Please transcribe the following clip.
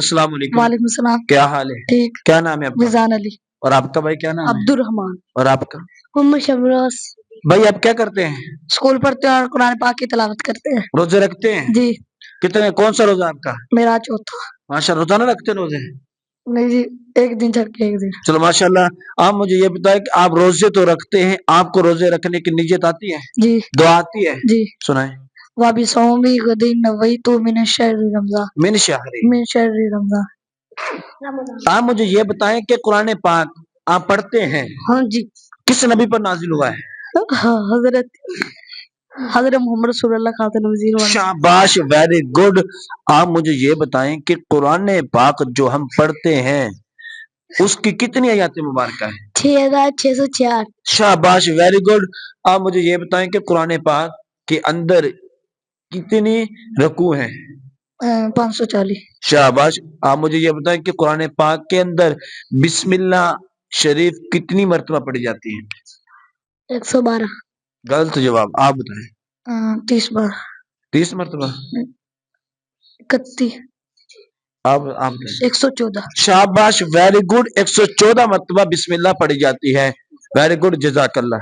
السلام علیکم۔ وعلیکم السلام۔ کیا حال ہے؟ ٹھیک۔ کیا نام ہے آپ کا؟ میزان علی۔ اور آپ کا بھائی کیا نام ہے؟ عبد الرحمان۔ اور آپ کا؟ محمد شبراز۔ بھائی آپ کیا کرتے ہیں؟ اسکول پڑھتے ہیں اور قرآن پاک کی تلاوت کرتے ہیں۔ روزے رکھتے ہیں؟ جی۔ کتنے؟ کون سا روزہ آپ کا؟ میرا چوتھا۔ ماشاء اللہ، روزانہ رکھتے ہیں روزے؟ نہیں جی، ایک دن چھڑ کے ایک دن۔ چلو ماشاء اللہ۔ آپ مجھے یہ بتائیں کہ آپ روزے تو رکھتے ہیں، آپ کو روزے رکھنے کی نیت آتی ہے؟ جی۔ دعا آتی ہے؟ جی۔ سنائیں۔ وَبِصَوْمِ غَدٍ نَوَيْتُ مِنَ شَهْرِ رمضان۔ من شہر۔ من شهر رمضان۔ آپ مجھے یہ بتائیں کہ قرآن پاک آپ پڑھتے ہیں، ہاں جی۔ کس نبی پر نازل ہوا ہے؟ حضرت محمد رسول اللہ خاتم النبیین۔ شاباش، ویری گڈ۔ آپ مجھے یہ بتائیں کہ قرآن پاک جو ہم پڑھتے ہیں اس کی کتنی آیات مبارکہ ہیں؟ 6604۔ شاباش، ویری گڈ۔ آپ مجھے یہ بتائیں کہ قرآن پاک کے اندر کتنی رکوع ہیں؟ 540۔ شاباش۔ آپ مجھے یہ بتائیں کہ قرآن پاک کے اندر بسم اللہ شریف کتنی مرتبہ پڑھی جاتی ہے؟ 112۔ غلط جواب، آپ بتائیں۔ 30 بار۔ 30 مرتبہ؟ 31۔ آپ بتائیں۔ 114۔ شاباش، ویری گڈ۔ 114 مرتبہ بسم اللہ پڑھی جاتی ہے۔ ویری گڈ، جزاک اللہ۔